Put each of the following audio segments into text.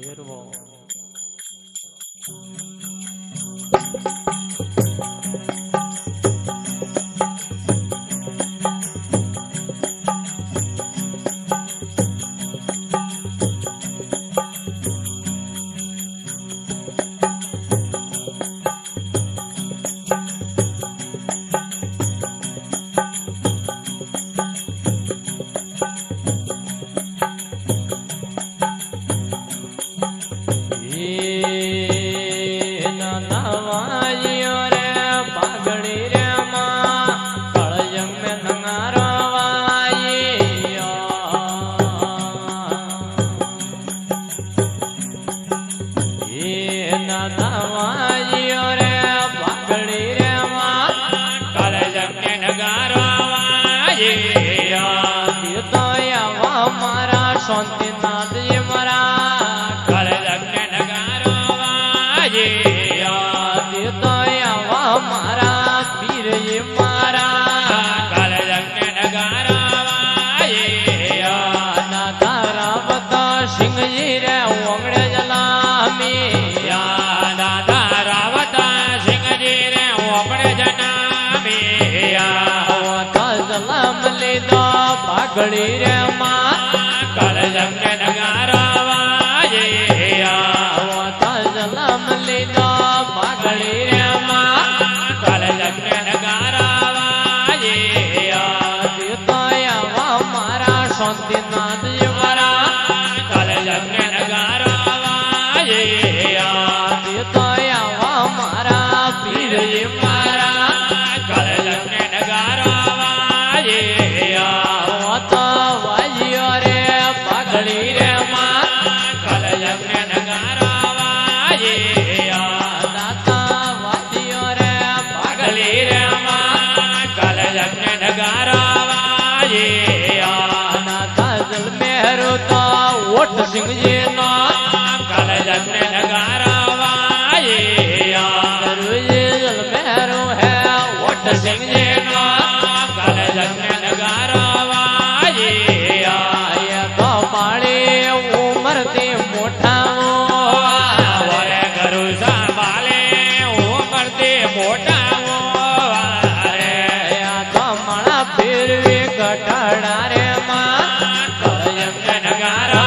ભેરવો શાંતિનાથ મારા કાળે લગ્ન નગારો વાજે આવા મારા પીર મારા કાળે લગ્ન નગારો વાજે દાદા રાવતા સિંહજી રે ઓગણે જલામી દાદા રાવતા સિંહજી રે ઓગણે જનામી જલામ લીધો પાઘડી રે માં કાળે લગ્ન નગારો વાજે જલમ લીધો પાઘડી રે માં કાળે લગ્ન નગારો વાજે આવા મારા શાંતિનાથ મારા કાળે લગ્ન નગારો વાજે આવા મારા પીર મારા કાળે લગ્ન નગારો વાજે સિંહજી નો કાળે લગ્ન નગારો વાજે મેરો હે ઓટ સિંહજી નો કાળે લગ્ન નગારો વાજે તો પાળી ઉમરથી મોટા વરે કરું સંભાળે ઉમરથી મોટા તો મારા ફેરવી ઘટાડા રે માં કાળે લગ્ન નગારો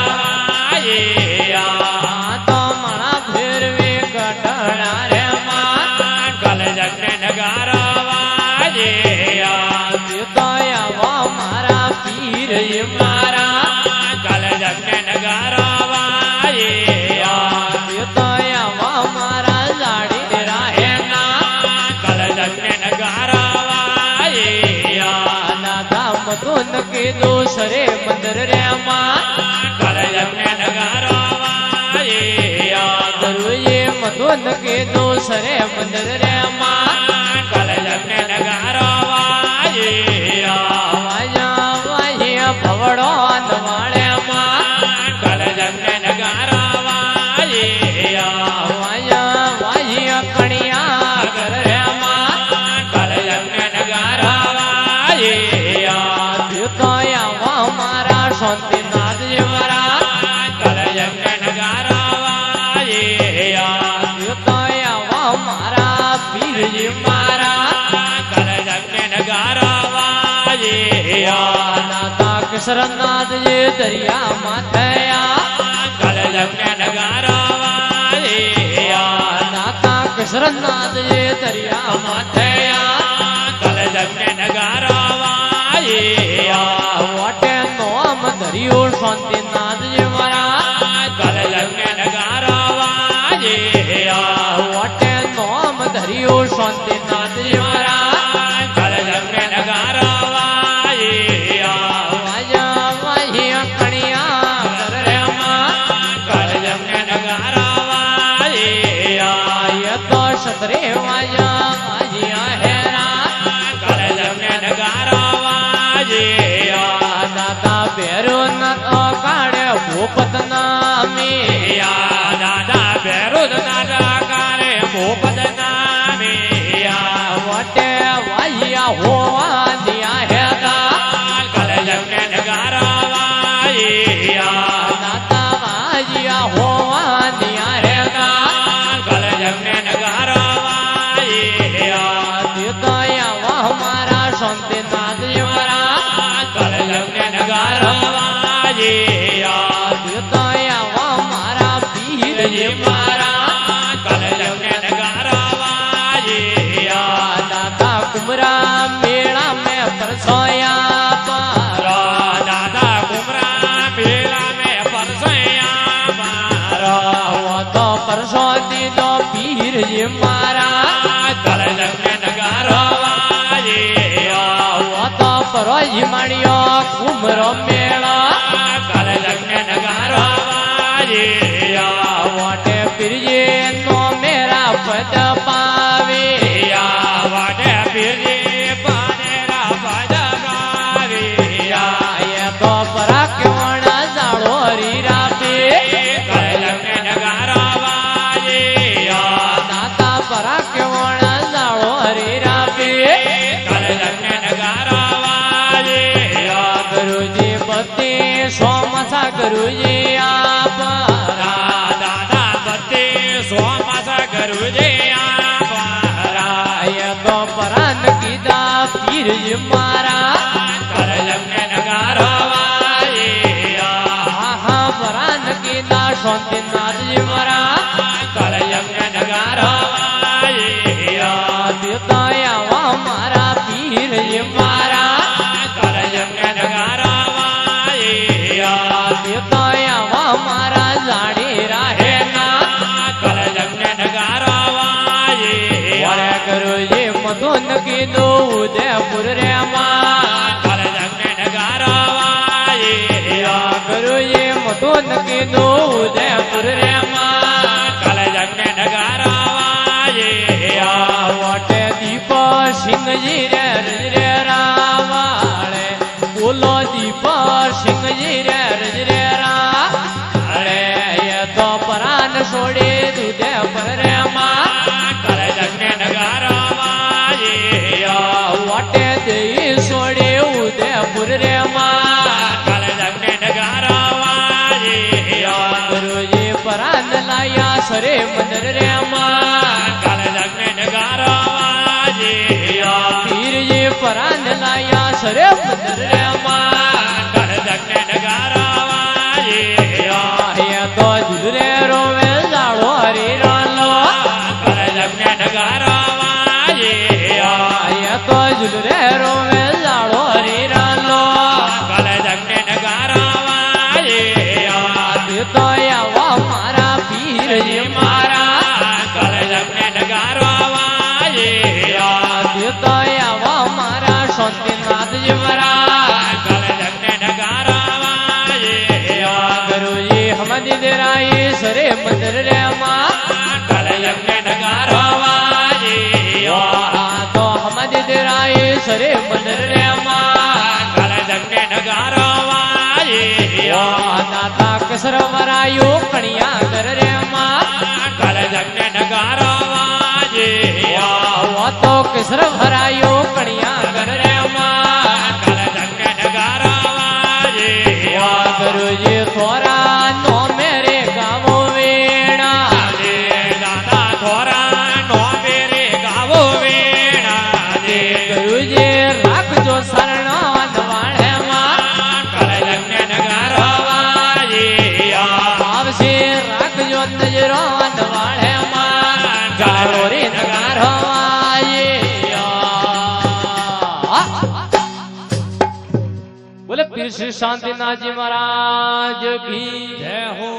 દૂસરે મંદર રે માં કાળે લગ્ન નગારો વાજે દરવે મધુન કે દૂસરે મંદર રે માં કાળે લગ્ન નગારો વાજે વાજ્યા ભવડો નવાળે માં કાળે લગ્ન નગારો વાજે વાજ્યા કણિયા કરે માં કાળે લગ્ન નગારો વાજે શાંતિનાથ મારા કાળે લગ્ન નગારો વાજે આવા મારા પીર મારા કાળે લગ્ન નગારો વાજે દાદા કિશોરનાથ દરિયામાં થયા કાળે લગ્ન નગારો વાજે દાદા કિશોરનાથ દરિયામાં થયા કાળે લગ્ન નગારો વાજે દરિયો શાંતિનાથ મારા કાળે લગ્ન નગારો વાજે વટે નોમ દરિયો શાંતિનાથ મારા કાળે લગ્ન નગારો વાજે વાજ્યા કણિયા કરે માં કાળે લગ્ન નગારો વાજે તો સતરે વાજ્યા હેરા કાળે લગ્ન નગારો વાજે દાદા ભેરો કાળે ભૂપત પીરજી મારા કલજમને નગારવાયા દાદા કુમરા મેળા મેં પરસોયા પારા દાદા કુમરા મેળા મેં પરસોયા પારા હું તો પરસો દીધો પીરજી મારા કલજમને નગારવાયા હું તો પરોજી મળ્યો કુમરો મેળા કલજમને નગારવાયા વાટે પીરજી નો મેરા પદ પાવે વાટે પીરજી પાનેરા પદ પાવે એ તો પરાક્રમણ જાળો રીરા પે કલજમને નગારવાયા દાતા પરાક્રમણ જાળો રીરા પે કલજમને નગારવાયા ગુરુજી બતે સોમસા ગુરુજી આપરા દાદા બતે સોમસા ગુરુજી આપરા એ તો પરાન કીધા પીરજી મારા કલજમને નગારવાયા હા પરાન કીધા શાંતિનાથજી મારા કલજમને નગારવાયા દેતા આવા મારા પીરજી મારા કલજમને નગારવાયા દેતા આવા મારા જાડી રાહે ના કલજમને નગારવાયા વરે ગુરુજી મધુન કીધું ઉદયપુર રે માં કલજમને નગારવાયા ગુરુજી મધુન કીધું ઉદયપુર રે માં કલજમને નગારવાયા વટે દીપ સિંહજી રે રજરે રાવાળે બોલો દીપ સિંહજી રે રજરે રાવાળે એ તો પરાન છોડી દૂધે પર રે માં કલજમને નગારવાયા વટે દઈ છોડી ઉદયપુર રે માં કલજમને નગારવાયા ગુરુજી પરાન લાયા સરે મંદર રે માં કલજમને નગારવાયા પીરજી પરાન લાયા સરે મંદર રે માં કલજમને નગારવાયા એ તો જુદરે રોવે જાળો હરીરાલો કલજમને નગારવાયા એ તો જુદરે રોવે જાળો હરીરાલો કલજમને નગારવાયા તે તો આવા મારા પીરજી મારા કલજમને નગારવાયા તે તો આવા મારા શાંતિનાથજી મારા કલજમને નગારવાયા ગુરુજી હમદી દેરાઈ સરે મંદર રે માં કલજમને નગારવાયા તો હમદી દેરાઈ સરે મંદર રે માં કલજમને નગારવાયા દાતા કસર વરાયો કણિયા કર રે માં કલજમને નગારવાયા તો કસર ભરાયો કણિયા કર રે માં કલજમને નગારવાયા ગુરુજી થોરા નો મેરે ગાવો વેણા દાદા થોરા નો મેરે ગાવો વેણા ગુરુજી રાખજો શરણાન વાળે માં કલજમને નગારવાયા આવશે રાખજો નજરો વાળે માં ગાળો રે નગારવાયા बोले पीर श्री शांतिनाथ जी महाराज की जय हो।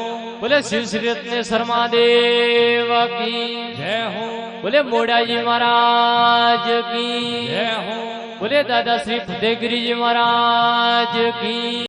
बोले शिव श्री रत्नेश्वर महादेव की जय हो। बोले मोड़ा जी महाराज की जय हो। बोले दादा श्री फतेहगिरी जी महाराज की